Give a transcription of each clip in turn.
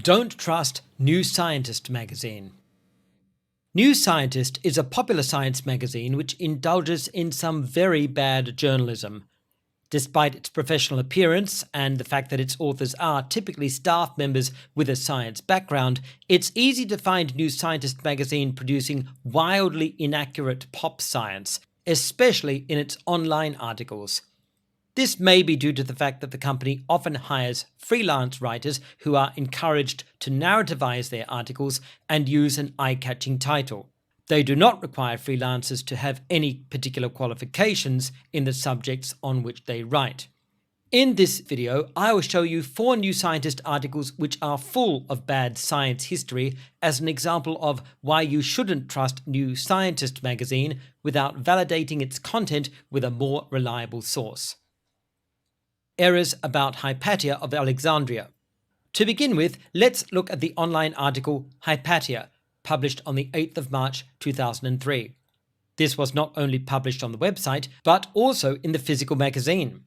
Don't trust New Scientist Magazine. New Scientist is a popular science magazine which indulges in some very bad journalism. Despite its professional appearance and the fact that its authors are typically staff members with a science background, it's easy to find New Scientist magazine producing wildly inaccurate pop science, especially in its online articles. This may be due to the fact that the company often hires freelance writers who are encouraged to narrativize their articles and use an eye-catching title. They do not require freelancers to have any particular qualifications in the subjects on which they write. In this video, I will show you 4 New Scientist articles which are full of bad science history as an example of why you shouldn't trust New Scientist magazine without validating its content with a more reliable source. Errors about Hypatia of Alexandria. To begin with, let's look at the online article Hypatia, published on the 8th of March 2003. This was not only published on the website, but also in the physical magazine.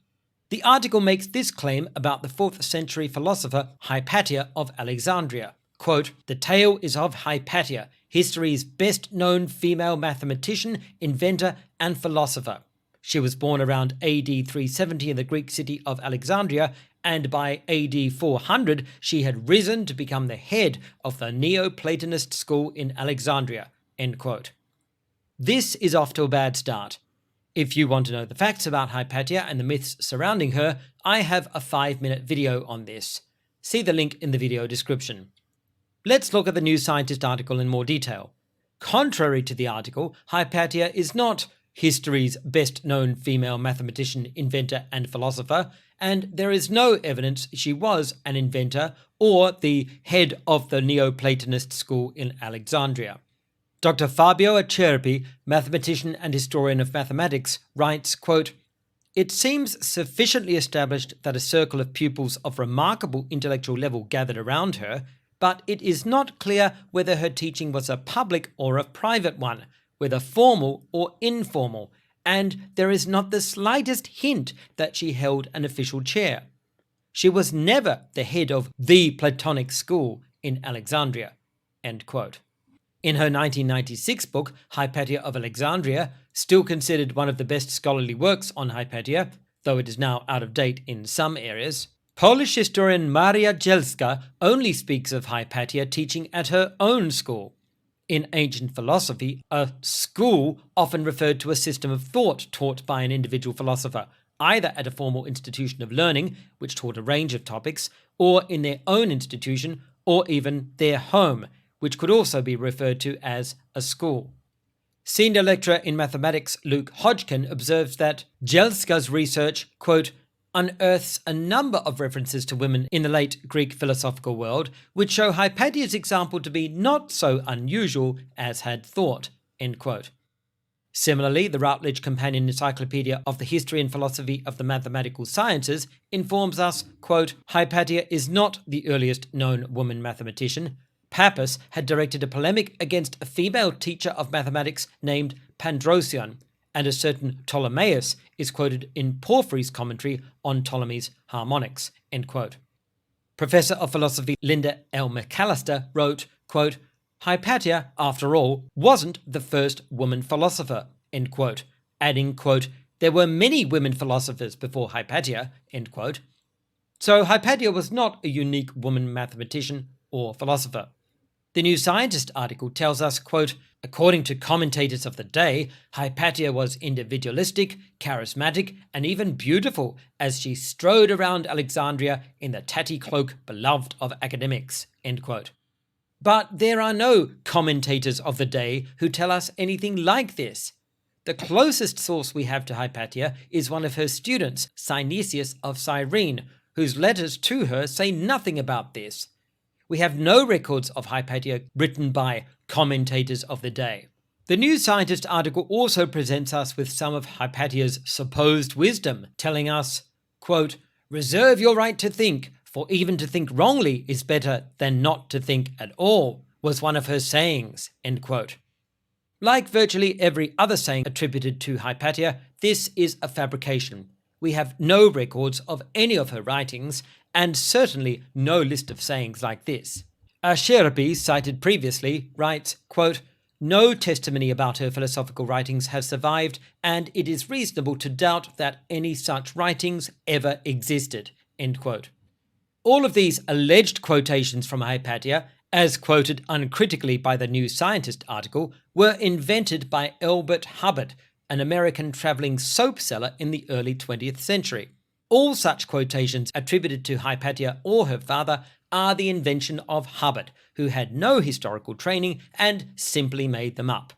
The article makes this claim about the 4th century philosopher Hypatia of Alexandria. Quote, "The tale is of Hypatia, history's best known female mathematician, inventor, and philosopher. She was born around AD 370 in the Greek city of Alexandria, and by AD 400 she had risen to become the head of the Neoplatonist school in Alexandria." End quote. This is off to a bad start. If you want to know the facts about Hypatia and the myths surrounding her, I have a 5-minute video on this. See the link in the video description. Let's look at the New Scientist article in more detail. Contrary to the article, Hypatia is not history's best-known female mathematician, inventor, and philosopher, and there is no evidence she was an inventor or the head of the Neoplatonist school in Alexandria. Dr. Fabio Acerbi, mathematician and historian of mathematics, writes, quote, "It seems sufficiently established that a circle of pupils of remarkable intellectual level gathered around her, but it is not clear whether her teaching was a public or a private one, whether formal or informal, and there is not the slightest hint that she held an official chair. She was never the head of the Platonic school in Alexandria." End quote. In her 1996 book, Hypatia of Alexandria, still considered one of the best scholarly works on Hypatia, though it is now out of date in some areas, Polish historian Maria Jelska only speaks of Hypatia teaching at her own school. In ancient philosophy, a school often referred to a system of thought taught by an individual philosopher, either at a formal institution of learning, which taught a range of topics, or in their own institution, or even their home, which could also be referred to as a school. Senior lecturer in mathematics Luke Hodgkin observes that Jelska's research, quote, "unearths a number of references to women in the late Greek philosophical world, which show Hypatia's example to be not so unusual as had thought." End quote. Similarly, the Routledge Companion Encyclopedia of the History and Philosophy of the Mathematical Sciences informs us, quote, "Hypatia is not the earliest known woman mathematician. Pappus had directed a polemic against a female teacher of mathematics named Pandrosian, and a certain Ptolemaeus is quoted in Porphyry's commentary on Ptolemy's Harmonics." End quote. Professor of philosophy Linda L. McAllister wrote, quote, "Hypatia, after all, wasn't the first woman philosopher," end quote, adding, quote, "there were many women philosophers before Hypatia," end quote. So Hypatia was not a unique woman mathematician or philosopher. The New Scientist article tells us, quote, "According to commentators of the day, Hypatia was individualistic, charismatic, and even beautiful as she strode around Alexandria in the tatty cloak beloved of academics." End quote. But there are no commentators of the day who tell us anything like this. The closest source we have to Hypatia is one of her students, Synesius of Cyrene, whose letters to her say nothing about this. We have no records of Hypatia written by commentators of the day. The New Scientist article also presents us with some of Hypatia's supposed wisdom, telling us, quote, "Reserve your right to think, for even to think wrongly is better than not to think at all," was one of her sayings, end quote. Like virtually every other saying attributed to Hypatia, this is a fabrication. We have no records of any of her writings, and certainly no list of sayings like this. Asherabi, cited previously, writes, quote, "No testimony about her philosophical writings has survived, and it is reasonable to doubt that any such writings ever existed." End quote. All of these alleged quotations from Hypatia, as quoted uncritically by the New Scientist article, were invented by Elbert Hubbard, an American traveling soap seller in the early 20th century. All such quotations attributed to Hypatia or her father are the invention of Hubbard, who had no historical training and simply made them up.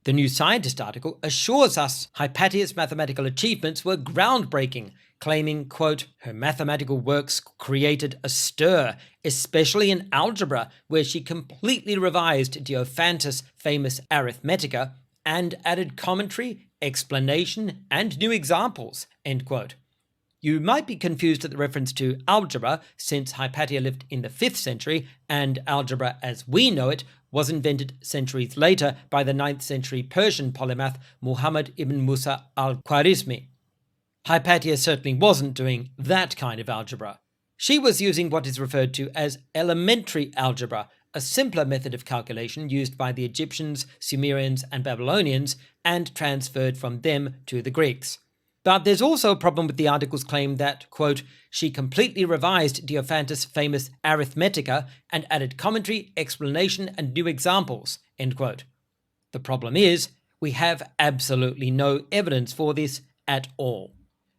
The New Scientist article assures us Hypatia's mathematical achievements were groundbreaking, claiming, quote, "Her mathematical works created a stir, especially in algebra, where she completely revised Diophantus' famous Arithmetica and added commentary, explanation, and new examples," end quote. You might be confused at the reference to algebra, since Hypatia lived in the 5th century, and algebra as we know it was invented centuries later by the 9th century Persian polymath Muhammad ibn Musa al-Khwarizmi. Hypatia certainly wasn't doing that kind of algebra. She was using what is referred to as elementary algebra, a simpler method of calculation used by the Egyptians, Sumerians, and Babylonians, and transferred from them to the Greeks. But there's also a problem with the article's claim that, quote, "she completely revised Diophantus' famous Arithmetica and added commentary, explanation, and new examples," end quote. The problem is, we have absolutely no evidence for this at all.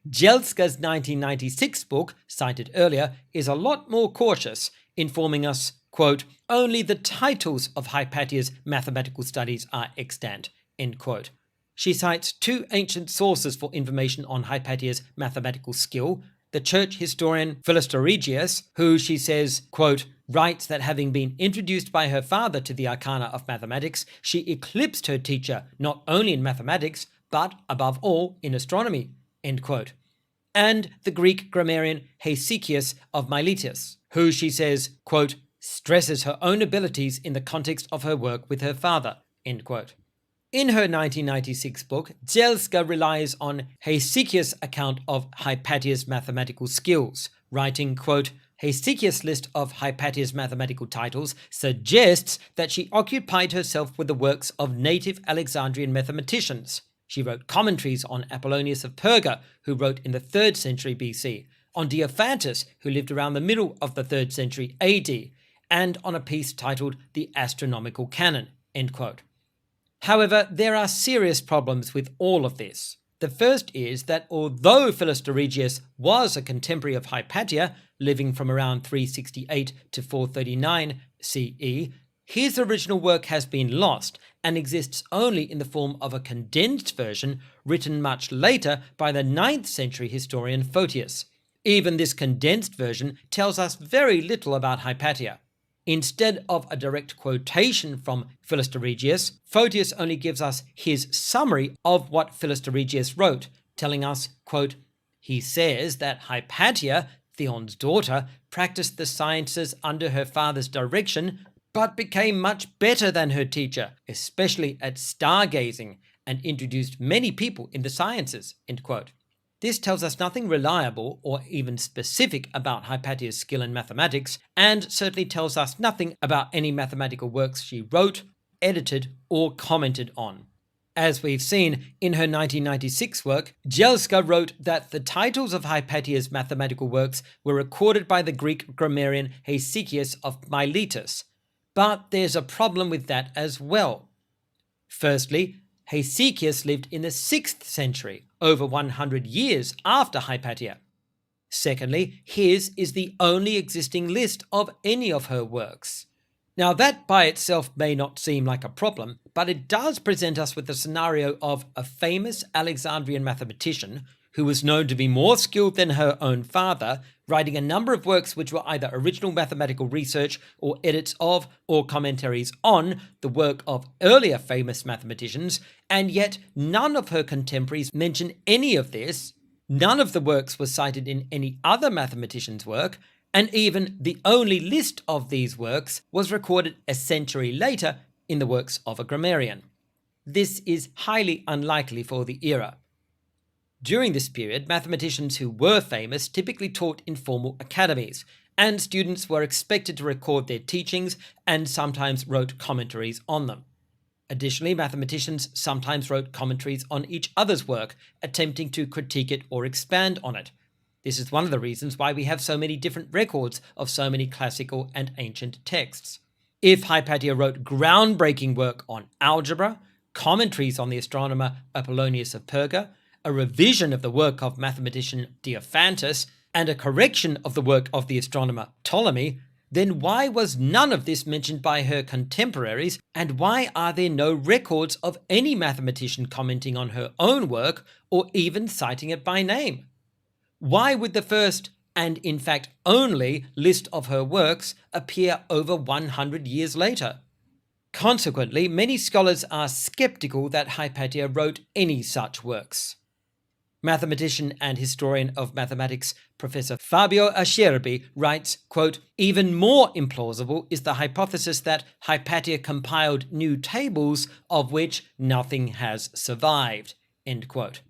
Jelska's 1996 book, cited earlier, is a lot more cautious, informing us, quote, "only the titles of Hypatia's mathematical studies are extant," end quote. She cites 2 ancient sources for information on Hypatia's mathematical skill: the church historian Philostrategius, who she says, quote, "writes that having been introduced by her father to the arcana of mathematics, she eclipsed her teacher not only in mathematics, but above all in astronomy," end quote. And the Greek grammarian Hesychius of Miletus, who she says, quote, "stresses her own abilities in the context of her work with her father," end quote. In her 1996 book, Jelska relies on Hesychius' account of Hypatia's mathematical skills, writing, quote, "Hesychius' list of Hypatia's mathematical titles suggests that she occupied herself with the works of native Alexandrian mathematicians. She wrote commentaries on Apollonius of Perga, who wrote in the 3rd century BC, on Diophantus, who lived around the middle of the 3rd century AD, and on a piece titled The Astronomical Canon," end quote. However, there are serious problems with all of this. The first is that although Philostrategius was a contemporary of Hypatia, living from around 368 to 439 CE, his original work has been lost and exists only in the form of a condensed version written much later by the 9th century historian Photius. Even this condensed version tells us very little about Hypatia. Instead of a direct quotation from Philostrategius, Photius only gives us his summary of what Philostrategius wrote, telling us, quote, "he says that Hypatia, Theon's daughter, practiced the sciences under her father's direction, but became much better than her teacher, especially at stargazing, and introduced many people in the sciences," end quote. This tells us nothing reliable or even specific about Hypatia's skill in mathematics, and certainly tells us nothing about any mathematical works she wrote, edited, or commented on. As we've seen in her 1996 work, Jelska wrote that the titles of Hypatia's mathematical works were recorded by the Greek grammarian Hesychius of Miletus. But there's a problem with that as well. Firstly, Hesychius lived in the 6th century, over 100 years after Hypatia. Secondly, his is the only existing list of any of her works. Now that by itself may not seem like a problem, but it does present us with the scenario of a famous Alexandrian mathematician who was known to be more skilled than her own father, writing a number of works which were either original mathematical research or edits of or commentaries on the work of earlier famous mathematicians, and yet none of her contemporaries mention any of this. None of the works was cited in any other mathematician's work, and even the only list of these works was recorded a century later in the works of a grammarian. This is highly unlikely for the era. During this period, mathematicians who were famous typically taught in formal academies, and students were expected to record their teachings and sometimes wrote commentaries on them. Additionally, mathematicians sometimes wrote commentaries on each other's work, attempting to critique it or expand on it. This is one of the reasons why we have so many different records of so many classical and ancient texts. If Hypatia wrote groundbreaking work on algebra, commentaries on the astronomer Apollonius of Perga, a revision of the work of mathematician Diophantus, and a correction of the work of the astronomer Ptolemy, then why was none of this mentioned by her contemporaries, and why are there no records of any mathematician commenting on her own work or even citing it by name? Why would the first, and in fact only, list of her works appear over 100 years later? Consequently, many scholars are skeptical that Hypatia wrote any such works. Mathematician and historian of mathematics Professor Fabio Acerbi writes, quote, "Even more implausible is the hypothesis that Hypatia compiled new tables of which nothing has survived." End quote.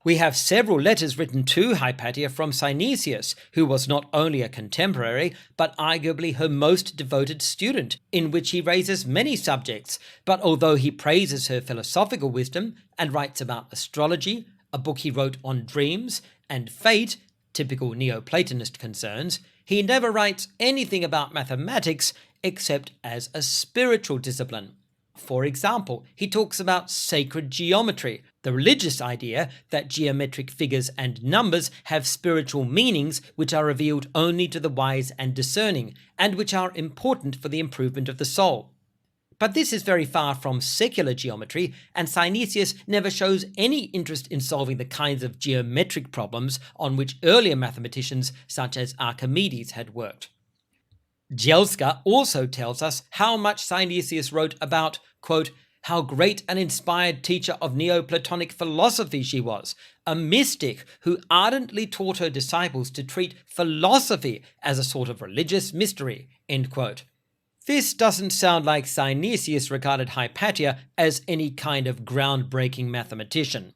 We have several letters written to Hypatia from Synesius, who was not only a contemporary, but arguably her most devoted student, in which he raises many subjects. But although he praises her philosophical wisdom and writes about astrology, a book he wrote on dreams, and fate, typical Neoplatonist concerns, he never writes anything about mathematics except as a spiritual discipline. For example, he talks about sacred geometry, the religious idea that geometric figures and numbers have spiritual meanings which are revealed only to the wise and discerning, and which are important for the improvement of the soul. But this is very far from secular geometry, and Synesius never shows any interest in solving the kinds of geometric problems on which earlier mathematicians such as Archimedes had worked. Jelska also tells us how much Synesius wrote about, quote, "how great an inspired teacher of Neoplatonic philosophy she was, a mystic who ardently taught her disciples to treat philosophy as a sort of religious mystery," end quote. This doesn't sound like Synesius regarded Hypatia as any kind of groundbreaking mathematician.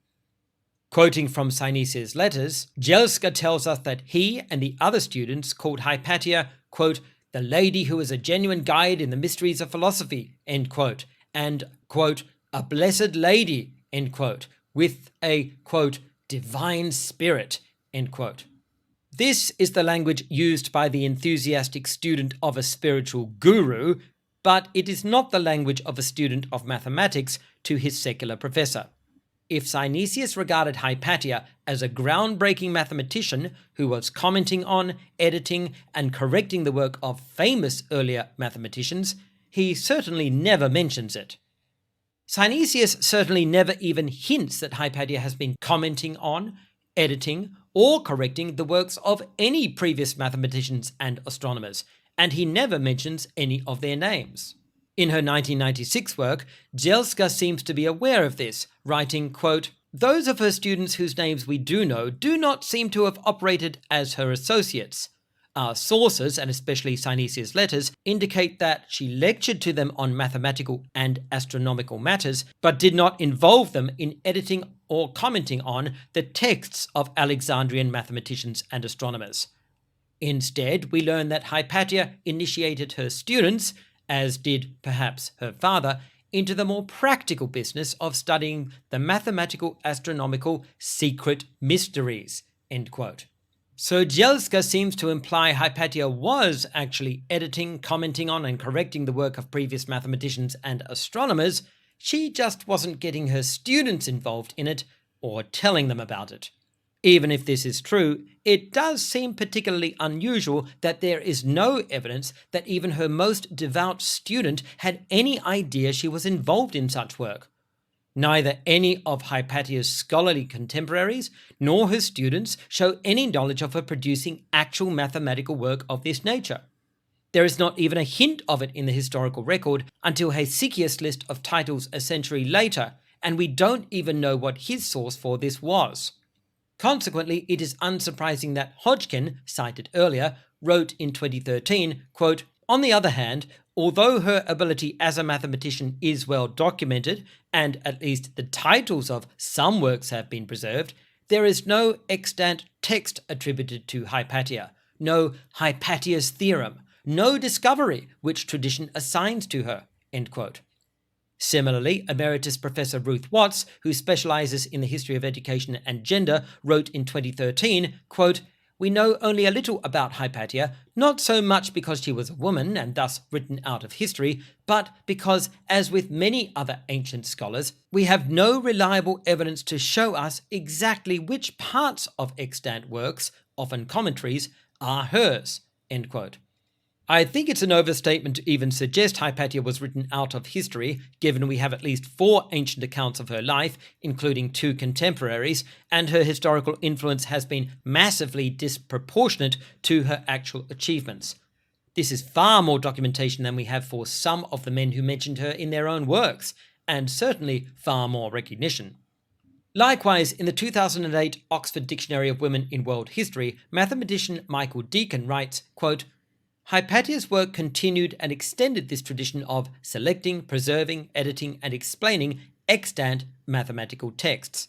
Quoting from Synesius' letters, Jelska tells us that he and the other students called Hypatia, quote, "the lady who is a genuine guide in the mysteries of philosophy," end quote, and, quote, "a blessed lady," end quote, with a, quote, "divine spirit," end quote. This is the language used by the enthusiastic student of a spiritual guru, but it is not the language of a student of mathematics to his secular professor. If Synesius regarded Hypatia as a groundbreaking mathematician who was commenting on, editing, and correcting the work of famous earlier mathematicians, he certainly never mentions it. Synesius certainly never even hints that Hypatia has been commenting on, editing, or correcting the works of any previous mathematicians and astronomers, and he never mentions any of their names. In her 1996 work, Jelska seems to be aware of this, writing, quote, "those of her students whose names we do know do not seem to have operated as her associates. Our sources, and especially Synesius' letters, indicate that she lectured to them on mathematical and astronomical matters, but did not involve them in editing or commenting on the texts of Alexandrian mathematicians and astronomers. Instead, we learn that Hypatia initiated her students, as did perhaps her father, into the more practical business of studying the mathematical astronomical secret mysteries," end quote. So Jelska seems to imply Hypatia was actually editing, commenting on, and correcting the work of previous mathematicians and astronomers. She just wasn't getting her students involved in it or telling them about it. Even if this is true, it does seem particularly unusual that there is no evidence that even her most devout student had any idea she was involved in such work. Neither any of Hypatia's scholarly contemporaries nor her students show any knowledge of her producing actual mathematical work of this nature. There is not even a hint of it in the historical record until Hesychius' list of titles a century later, and we don't even know what his source for this was. Consequently, it is unsurprising that Hodgkin, cited earlier, wrote in 2013, quote, "On the other hand, although her ability as a mathematician is well documented, and at least the titles of some works have been preserved, There is no extant text attributed to Hypatia, no Hypatia's theorem, no discovery which tradition assigns to her." End quote. Similarly, Emeritus Professor Ruth Watts, who specializes in the history of education and gender, wrote in 2013, quote, "We know only a little about Hypatia, not so much because she was a woman and thus written out of history, but because, as with many other ancient scholars, we have no reliable evidence to show us exactly which parts of extant works, often commentaries, are hers." End quote. I think it's an overstatement to even suggest Hypatia was written out of history, given we have at least 4 ancient accounts of her life, including 2 contemporaries, and her historical influence has been massively disproportionate to her actual achievements. This is far more documentation than we have for some of the men who mentioned her in their own works, and certainly far more recognition. Likewise, in the 2008 Oxford Dictionary of Women in World History, mathematician Michael Deacon writes, quote, "Hypatia's work continued and extended this tradition of selecting, preserving, editing, and explaining extant mathematical texts.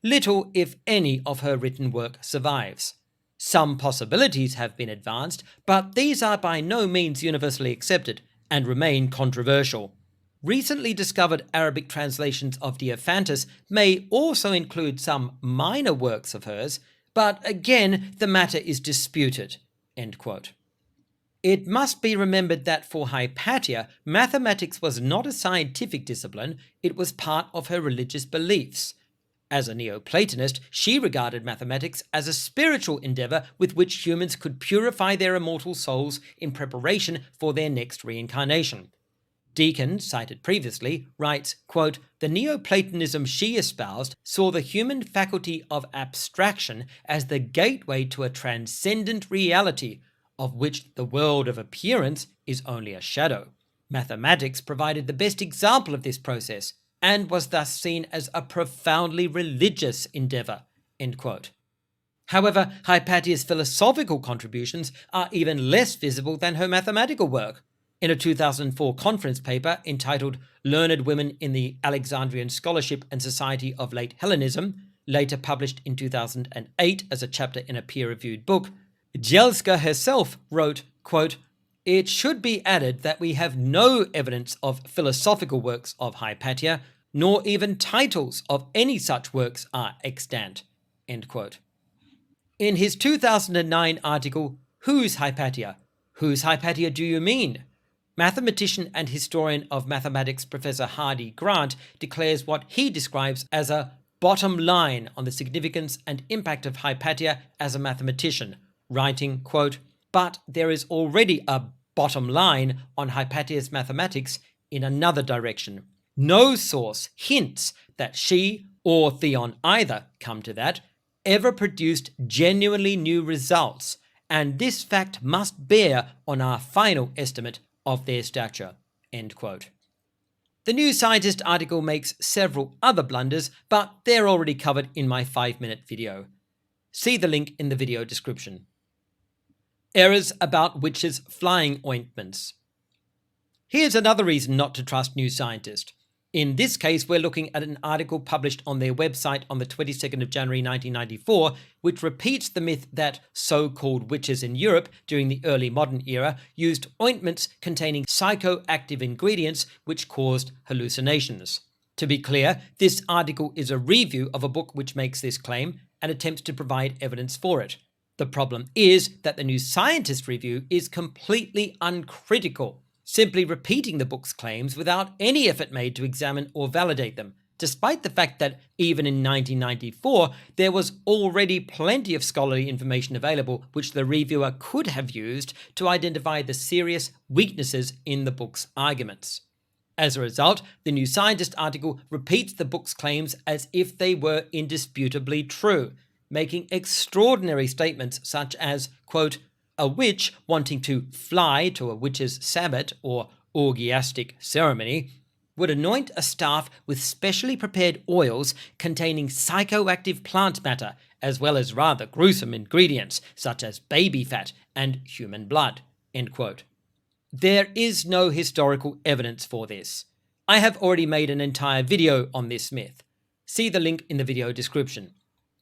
Little, if any, of her written work survives. Some possibilities have been advanced, but these are by no means universally accepted and remain controversial. Recently discovered Arabic translations of Diophantus may also include some minor works of hers, but again, the matter is disputed." End quote. It must be remembered that for Hypatia, mathematics was not a scientific discipline, it was part of her religious beliefs. As a Neoplatonist, she regarded mathematics as a spiritual endeavor with which humans could purify their immortal souls in preparation for their next reincarnation. Deacon, cited previously, writes, quote, "The Neoplatonism she espoused saw the human faculty of abstraction as the gateway to a transcendent reality, of which the world of appearance is only a shadow. Mathematics provided the best example of this process, and was thus seen as a profoundly religious endeavor." End quote. However, Hypatia's philosophical contributions are even less visible than her mathematical work. In a 2004 conference paper entitled "Learned Women in the Alexandrian Scholarship and Society of Late Hellenism," later published in 2008 as a chapter in a peer-reviewed book, Jelska herself wrote, quote, "It should be added that we have no evidence of philosophical works of Hypatia, nor even titles of any such works are extant." End quote. In his 2009 article, "Who's Hypatia? Whose Hypatia do you mean?" mathematician and historian of mathematics Professor Hardy Grant declares what he describes as a bottom line on the significance and impact of Hypatia as a mathematician, writing, quote, "But there is already a bottom line on Hypatia's mathematics in another direction. No source hints that she, or Theon either, come to that, ever produced genuinely new results, and this fact must bear on our final estimate of their stature." End quote. The New Scientist article makes several other blunders, but they're already covered in my 5-minute video. See the link in the video description. Errors about witches' flying ointments. Here's another reason not to trust New Scientist. In this case, we're looking at an article published on their website on the 22nd of January 1994, which repeats the myth that so-called witches in Europe during the early modern era used ointments containing psychoactive ingredients which caused hallucinations. To be clear, this article is a review of a book which makes this claim and attempts to provide evidence for it. The problem is that the New Scientist review is completely uncritical, simply repeating the book's claims without any effort made to examine or validate them, despite the fact that even in 1994 there was already plenty of scholarly information available which the reviewer could have used to identify the serious weaknesses in the book's arguments. As a result, the New Scientist article repeats the book's claims as if they were indisputably true, making extraordinary statements such as, quote, "A witch wanting to fly to a witch's sabbat or orgiastic ceremony would anoint a staff with specially prepared oils containing psychoactive plant matter, as well as rather gruesome ingredients such as baby fat and human blood." End quote. There is no historical evidence for this. I have already made an entire video on this myth. See the link in the video description.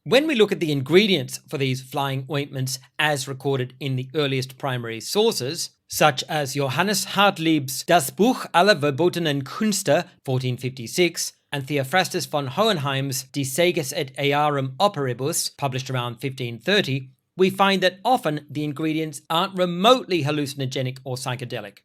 When we look at the ingredients for these flying ointments as recorded in the earliest primary sources, such as Johannes Hartlieb's Das Buch aller verbotenen Künste 1456 and Theophrastus von Hohenheim's De Sages et Earum Operibus, published around 1530, we find that often the ingredients aren't remotely hallucinogenic or psychedelic.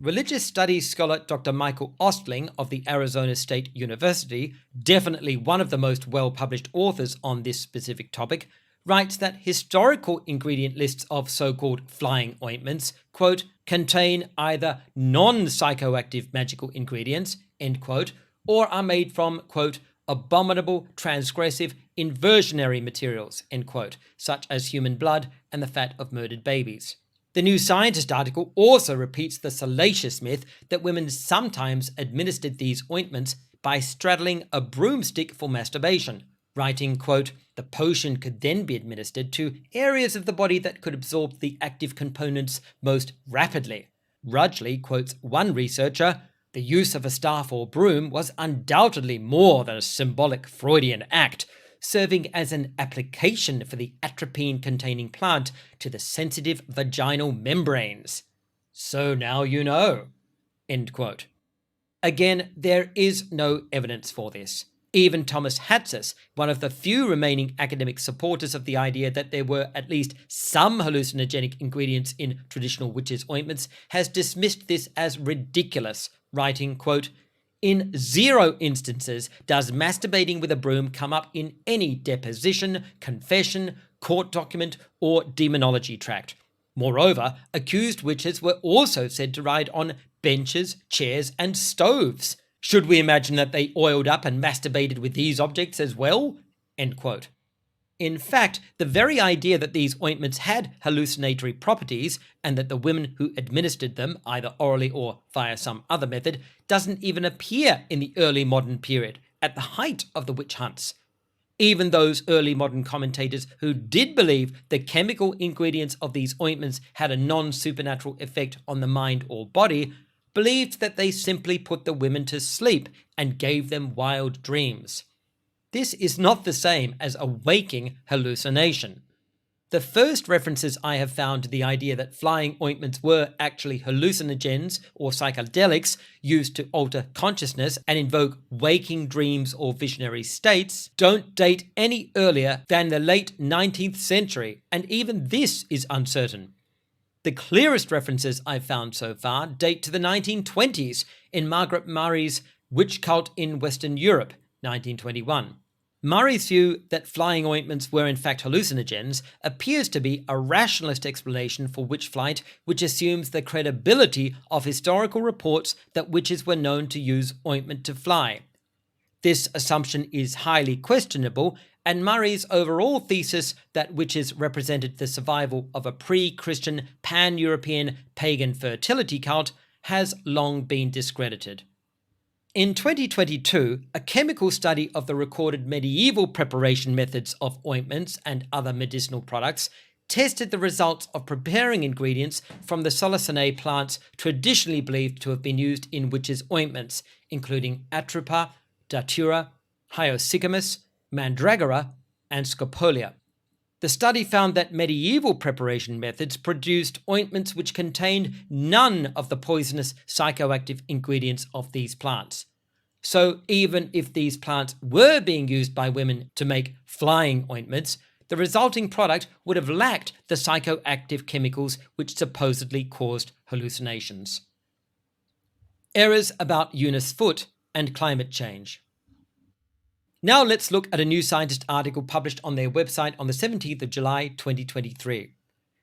Religious studies scholar Dr. Michael Ostling of the Arizona State University, definitely one of the most well-published authors on this specific topic, writes that historical ingredient lists of so-called flying ointments, quote, contain either non-psychoactive magical ingredients, end quote, or are made from, quote, abominable, transgressive, inversionary materials, end quote, such as human blood and the fat of murdered babies. The New Scientist article also repeats the salacious myth that women sometimes administered these ointments by straddling a broomstick for masturbation, writing, quote, the potion could then be administered to areas of the body that could absorb the active components most rapidly. Rudgley quotes one researcher, the use of a staff or broom was undoubtedly more than a symbolic Freudian act, serving as an application for the atropine-containing plant to the sensitive vaginal membranes. So now you know. End quote. Again, there is no evidence for this. Even Thomas Hatsis, one of the few remaining academic supporters of the idea that there were at least some hallucinogenic ingredients in traditional witches' ointments, has dismissed this as ridiculous, writing, quote, in 0 instances does masturbating with a broom come up in any deposition, confession, court document, or demonology tract. Moreover, accused witches were also said to ride on benches, chairs, and stoves. Should we imagine that they oiled up and masturbated with these objects as well? End quote. In fact, the very idea that these ointments had hallucinatory properties and that the women who administered them, either orally or via some other method, doesn't even appear in the early modern period, at the height of the witch hunts. Even those early modern commentators who did believe the chemical ingredients of these ointments had a non-supernatural effect on the mind or body, believed that they simply put the women to sleep and gave them wild dreams. This is not the same as a waking hallucination. The first references I have found to the idea that flying ointments were actually hallucinogens or psychedelics used to alter consciousness and invoke waking dreams or visionary states don't date any earlier than the late 19th century, and even this is uncertain. The clearest references I've found so far date to the 1920s in Margaret Murray's Witch Cult in Western Europe, 1921. Murray's view that flying ointments were in fact hallucinogens appears to be a rationalist explanation for witch flight, which assumes the credibility of historical reports that witches were known to use ointment to fly. This assumption is highly questionable, and Murray's overall thesis that witches represented the survival of a pre-Christian pan-European pagan fertility cult has long been discredited. In 2022, a chemical study of the recorded medieval preparation methods of ointments and other medicinal products tested the results of preparing ingredients from the Solicinae plants traditionally believed to have been used in witches' ointments, including Atropa, Datura, Hyoscyamus, Mandragora, and Scopolia. The study found that medieval preparation methods produced ointments which contained none of the poisonous psychoactive ingredients of these plants. So even if these plants were being used by women to make flying ointments, the resulting product would have lacked the psychoactive chemicals which supposedly caused hallucinations. Errors about Eunice Foote and climate change. Now let's look at a New Scientist article published on their website on the 17th of July 2023.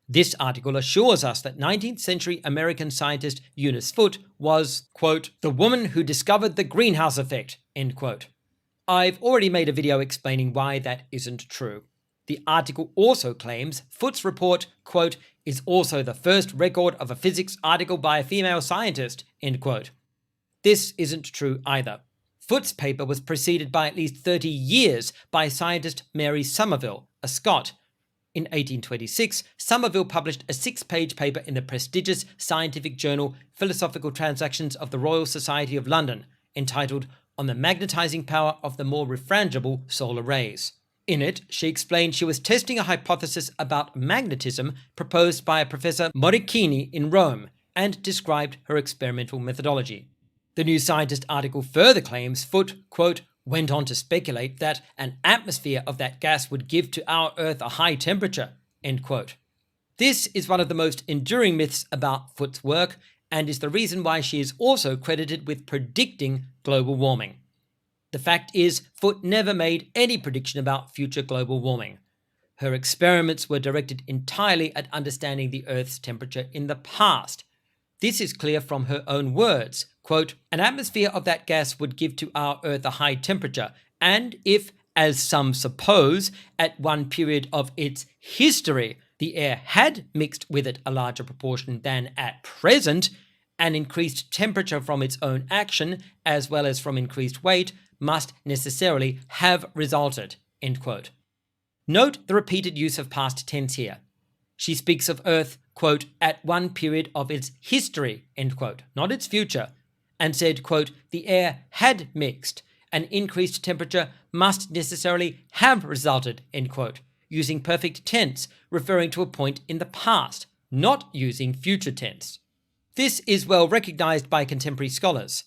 This article assures us that 19th century American scientist Eunice Foote was, quote, the woman who discovered the greenhouse effect, end quote. I've already made a video explaining why that isn't true. The article also claims Foote's report, quote, is also the first record of a physics article by a female scientist, end quote. This isn't true either. Foote's paper was preceded by at least 30 years by scientist Mary Somerville, a Scot. In 1826, Somerville published a 6-page paper in the prestigious scientific journal Philosophical Transactions of the Royal Society of London, entitled On the Magnetizing Power of the More Refrangible Solar Rays. In it, she explained she was testing a hypothesis about magnetism proposed by a Professor Moricchini in Rome, and described her experimental methodology. The New Scientist article further claims Foote, quote, went on to speculate that an atmosphere of that gas would give to our Earth a high temperature, end quote. This is one of the most enduring myths about Foote's work, and is the reason why she is also credited with predicting global warming. The fact is, Foote never made any prediction about future global warming. Her experiments were directed entirely at understanding the Earth's temperature in the past. This is clear from her own words, quote, an atmosphere of that gas would give to our Earth a high temperature, and if, as some suppose, at one period of its history, the air had mixed with it a larger proportion than at present, an increased temperature from its own action, as well as from increased weight, must necessarily have resulted, end quote. Note the repeated use of past tense here. She speaks of Earth, quote, at one period of its history, end quote, not its future, and said, quote, the air had mixed, an increased temperature must necessarily have resulted, end quote, using perfect tense, referring to a point in the past, not using future tense. This is well recognized by contemporary scholars.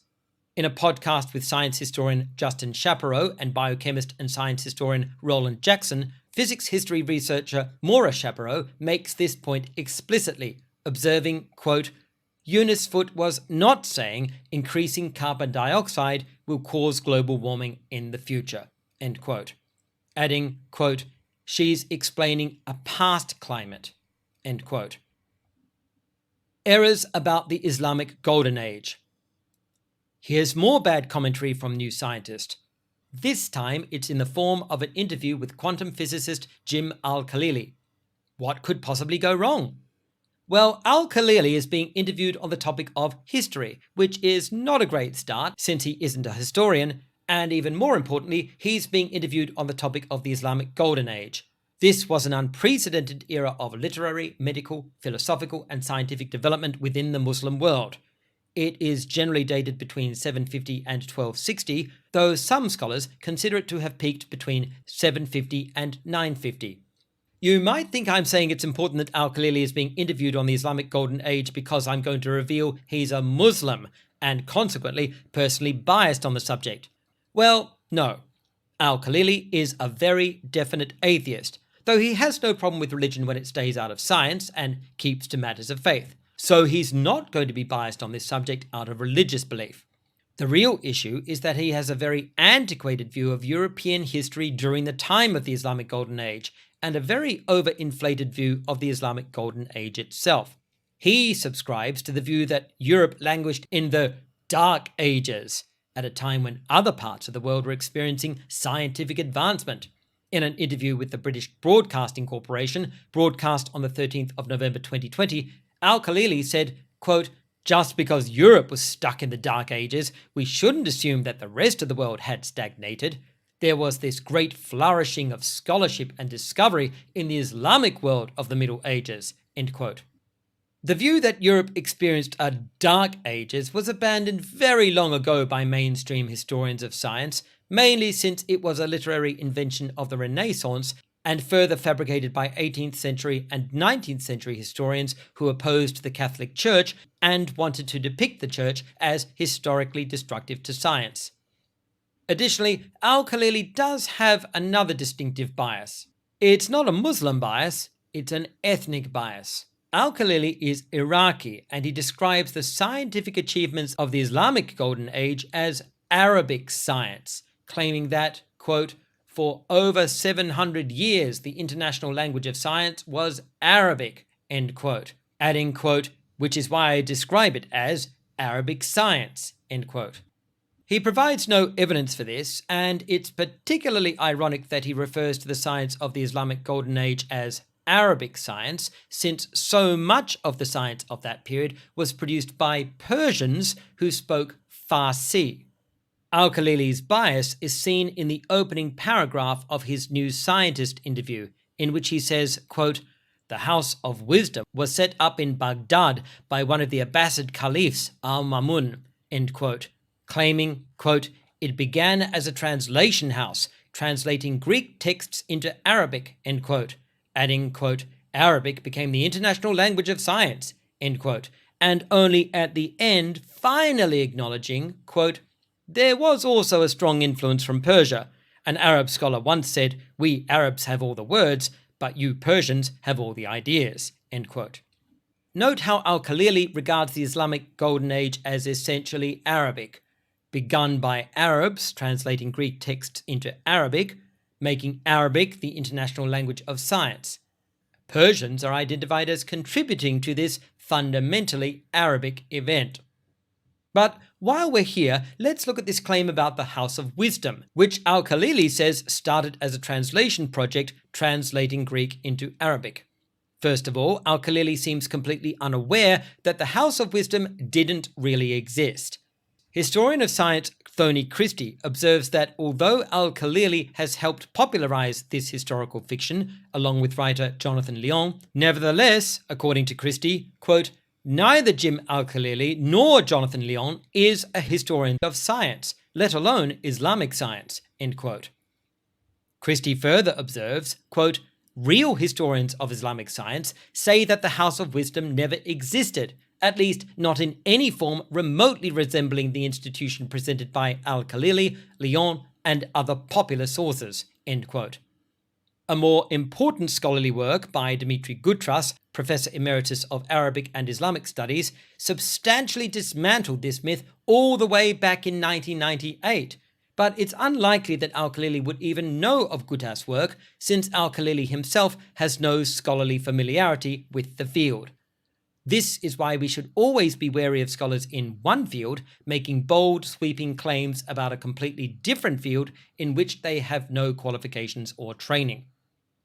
In a podcast with science historian Justin Chapereau and biochemist and science historian Roland Jackson, physics history researcher Maura Chapereau makes this point explicitly, observing, quote, Eunice Foote was not saying increasing carbon dioxide will cause global warming in the future, end quote. Adding, quote, she's explaining a past climate, end quote. Errors about the Islamic Golden Age. Here's more bad commentary from New Scientist. This time it's in the form of an interview with quantum physicist Jim Al-Khalili. What could possibly go wrong? Well, Al-Khalili is being interviewed on the topic of history, which is not a great start since he isn't a historian, and even more importantly, he's being interviewed on the topic of the Islamic Golden Age. This was an unprecedented era of literary, medical, philosophical, and scientific development within the Muslim world. It is generally dated between 750 and 1260, though some scholars consider it to have peaked between 750 and 950. You might think I'm saying it's important that Al-Khalili is being interviewed on the Islamic Golden Age because I'm going to reveal he's a Muslim and consequently personally biased on the subject. Well, no. Al-Khalili is a very definite atheist, though he has no problem with religion when it stays out of science and keeps to matters of faith. So he's not going to be biased on this subject out of religious belief. The real issue is that he has a very antiquated view of European history during the time of the Islamic Golden Age, and a very overinflated view of the Islamic Golden Age itself. He subscribes to the view that Europe languished in the Dark Ages, at a time when other parts of the world were experiencing scientific advancement. In an interview with the British Broadcasting Corporation, broadcast on the 13th of November 2020, Al-Khalili said, quote, just because Europe was stuck in the Dark Ages, we shouldn't assume that the rest of the world had stagnated. There was this great flourishing of scholarship and discovery in the Islamic world of the Middle Ages, end quote. The view that Europe experienced a Dark Ages was abandoned very long ago by mainstream historians of science, mainly since it was a literary invention of the Renaissance and further fabricated by 18th century and 19th century historians who opposed the Catholic Church and wanted to depict the Church as historically destructive to science. Additionally, Al-Khalili does have another distinctive bias. It's not a Muslim bias, it's an ethnic bias. Al-Khalili is Iraqi, and he describes the scientific achievements of the Islamic Golden Age as Arabic science, claiming that, quote, for over 700 years the international language of science was Arabic, end quote, adding, quote, which is why I describe it as Arabic science, end quote. He provides no evidence for this, and it's particularly ironic that he refers to the science of the Islamic Golden Age as Arabic science, since so much of the science of that period was produced by Persians who spoke Farsi. Al-Khalili's bias is seen in the opening paragraph of his New Scientist interview, in which he says, quote, the House of Wisdom was set up in Baghdad by one of the Abbasid caliphs, Al-Mamun, end quote, claiming, quote, it began as a translation house, translating Greek texts into Arabic, end quote, adding, quote, Arabic became the international language of science, end quote, and only at the end finally acknowledging, quote, there was also a strong influence from Persia. An Arab scholar once said, we Arabs have all the words, but you Persians have all the ideas, end quote. Note how Al-Khalili regards the Islamic Golden Age as essentially Arabic, begun by Arabs translating Greek texts into Arabic, making Arabic the international language of science. Persians are identified as contributing to this fundamentally Arabic event. But while we're here, let's look at this claim about the House of Wisdom, which Al-Khalili says started as a translation project translating Greek into Arabic. First of all, Al-Khalili seems completely unaware that the House of Wisdom didn't really exist. Historian of science Thony Christie observes that although Al-Khalili has helped popularize this historical fiction, along with writer Jonathan Lyon, nevertheless, according to Christie, quote, neither Jim Al-Khalili nor Jonathan Lyon is a historian of science, let alone Islamic science, end quote. Christie further observes, quote, real historians of Islamic science say that the House of Wisdom never existed, at least not in any form remotely resembling the institution presented by Al-Khalili, Lyon, and other popular sources, end quote. A more important scholarly work by Dimitri Gutras, Professor Emeritus of Arabic and Islamic Studies, substantially dismantled this myth all the way back in 1998. But it's unlikely that Al-Khalili would even know of Gutras' work, since Al-Khalili himself has no scholarly familiarity with the field. This is why we should always be wary of scholars in one field making bold, sweeping claims about a completely different field in which they have no qualifications or training.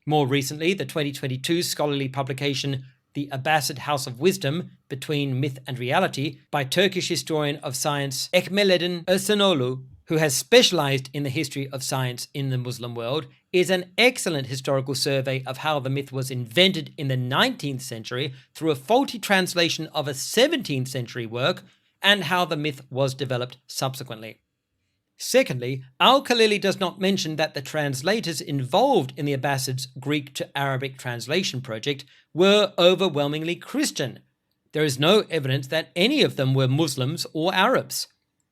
More recently, the 2022 scholarly publication The Abbasid House of Wisdom, Between Myth and Reality, by Turkish historian of science Ekmeledin Ersenoglu, who has specialized in the history of science in the Muslim world, is an excellent historical survey of how the myth was invented in the 19th century through a faulty translation of a 17th century work, and how the myth was developed subsequently. Secondly, Al-Khalili does not mention that the translators involved in the Abbasids' Greek to Arabic translation project were overwhelmingly Christian. There is no evidence that any of them were Muslims or Arabs.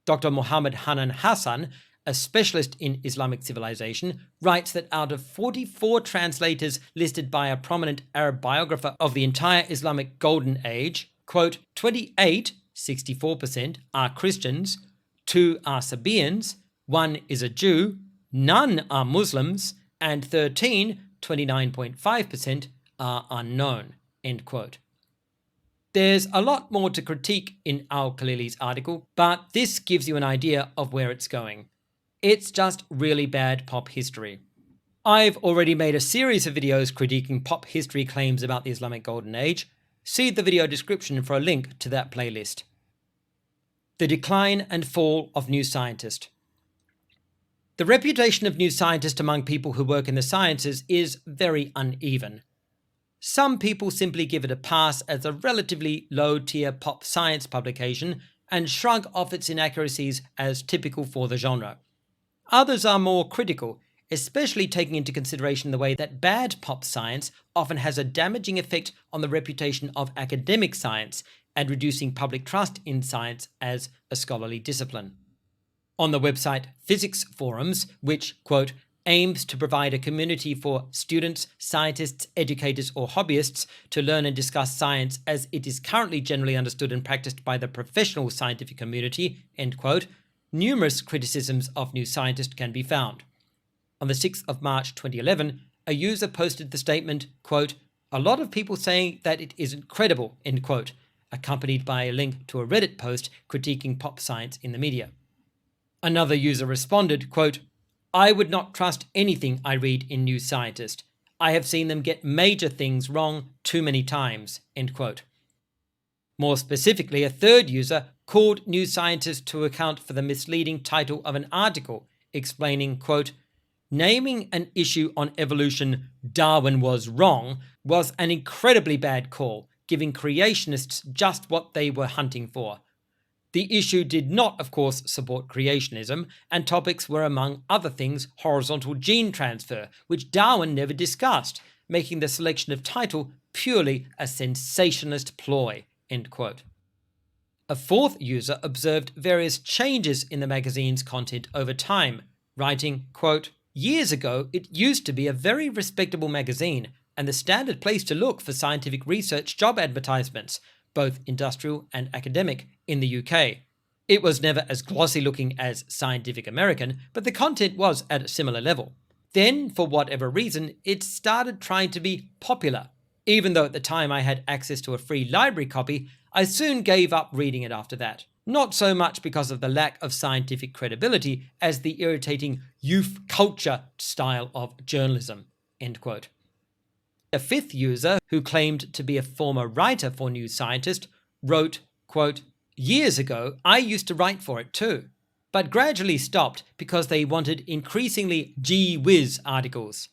Dr. Muhammad Hanan Hassan, a specialist in Islamic civilization, writes that out of 44 translators listed by a prominent Arab biographer of the entire Islamic Golden Age, quote, 28, 64%, are Christians, 2 are Sabaeans, 1 is a Jew, none are Muslims, and 13, 29.5%, are unknown, end quote. There's a lot more to critique in Al-Khalili's article, but this gives you an idea of where it's going. It's just really bad pop history. I've already made a series of videos critiquing pop history claims about the Islamic Golden Age. See the video description for a link to that playlist. The decline and fall of New Scientist. The reputation of New Scientist among people who work in the sciences is very uneven. Some people simply give it a pass as a relatively low-tier pop science publication and shrug off its inaccuracies as typical for the genre. Others are more critical, especially taking into consideration the way that bad pop science often has a damaging effect on the reputation of academic science and reducing public trust in science as a scholarly discipline. On the website Physics Forums, which, quote, aims to provide a community for students, scientists, educators, or hobbyists to learn and discuss science as it is currently generally understood and practiced by the professional scientific community, end quote, numerous criticisms of New Scientist can be found. On the 6th of March 2011, a user posted the statement, quote, a lot of people saying that it isn't credible, end quote, accompanied by a link to a Reddit post critiquing pop science in the media. Another user responded, quote, I would not trust anything I read in New Scientist. I have seen them get major things wrong too many times, end quote. More specifically, a third user called New Scientist to account for the misleading title of an article, explaining, quote, naming an issue on evolution Darwin was wrong was an incredibly bad call, giving creationists just what they were hunting for. The issue did not, of course, support creationism, and topics were, among other things, horizontal gene transfer, which Darwin never discussed, making the selection of title purely a sensationalist ploy." End quote. A fourth user observed various changes in the magazine's content over time, writing, quote, "Years ago, it used to be a very respectable magazine and the standard place to look for scientific research job advertisements, both industrial and academic, in the UK. It was never as glossy looking as Scientific American, but the content was at a similar level. Then, for whatever reason, it started trying to be popular. Even though at the time I had access to a free library copy, I soon gave up reading it after that. Not so much because of the lack of scientific credibility as the irritating youth culture style of journalism." End quote. A fifth user, who claimed to be a former writer for New Scientist, wrote, quote, "Years ago, I used to write for it too, but gradually stopped because they wanted increasingly gee whiz articles.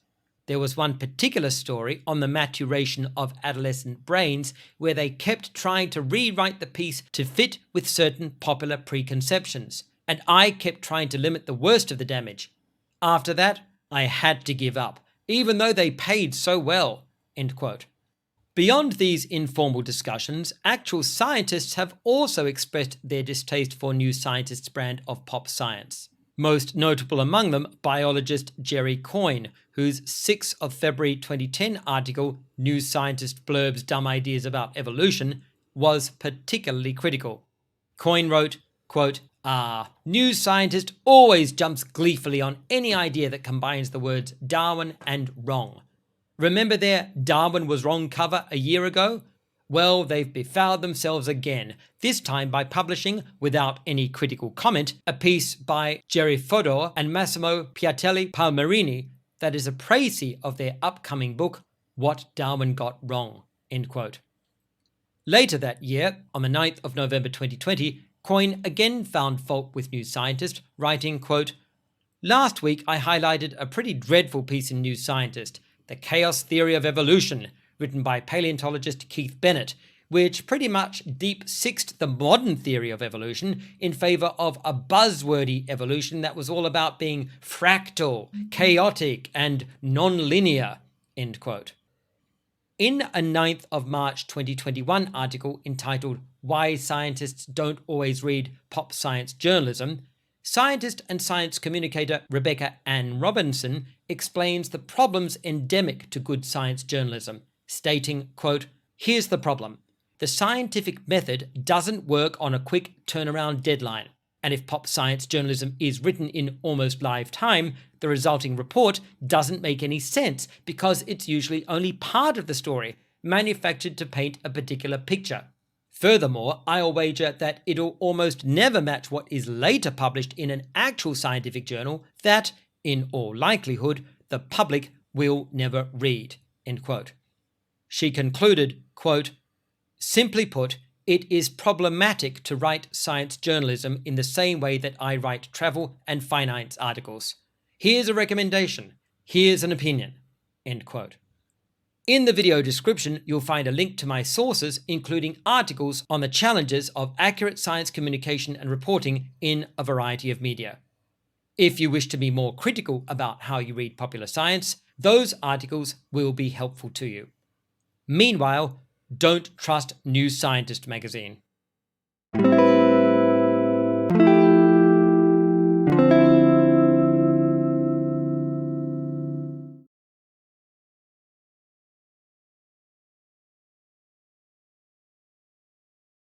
There was one particular story on the maturation of adolescent brains where they kept trying to rewrite the piece to fit with certain popular preconceptions, and I kept trying to limit the worst of the damage. After that, I had to give up, even though they paid so well." End quote. Beyond these informal discussions, actual scientists have also expressed their distaste for New Scientist's brand of pop science. Most notable among them, biologist Jerry Coyne, whose 6th of February 2010 article, "New Scientist Blurbs Dumb Ideas About Evolution," was particularly critical. Coyne wrote, quote, "New Scientist always jumps gleefully on any idea that combines the words Darwin and wrong. Remember their Darwin was wrong cover a year ago? Well, they've befouled themselves again, this time by publishing, without any critical comment, a piece by Jerry Fodor and Massimo Piatelli Palmerini that is a précis of their upcoming book, What Darwin Got Wrong." End quote. Later that year, on the 9th of November 2020, Coyne again found fault with New Scientist, writing, quote, "Last week I highlighted a pretty dreadful piece in New Scientist, The Chaos Theory of Evolution, written by paleontologist Keith Bennett, which pretty much deep-sixed the modern theory of evolution in favor of a buzzwordy evolution that was all about being fractal, chaotic, and non-linear." End quote. In a 9th of March 2021 article entitled "Why Scientists Don't Always Read Pop Science Journalism," scientist and science communicator Rebecca Ann Robinson explains the problems endemic to good science journalism, stating, quote, "Here's the problem. The scientific method doesn't work on a quick turnaround deadline, and if pop science journalism is written in almost live time, the resulting report doesn't make any sense because it's usually only part of the story, manufactured to paint a particular picture. Furthermore, I'll wager that it'll almost never match what is later published in an actual scientific journal that, in all likelihood, the public will never read." End quote. She concluded, quote, "Simply put, it is problematic to write science journalism in the same way that I write travel and finance articles. Here's a recommendation. Here's an opinion." End quote. In the video description, you'll find a link to my sources, including articles on the challenges of accurate science communication and reporting in a variety of media. If you wish to be more critical about how you read popular science, those articles will be helpful to you. Meanwhile, don't trust New Scientist Magazine.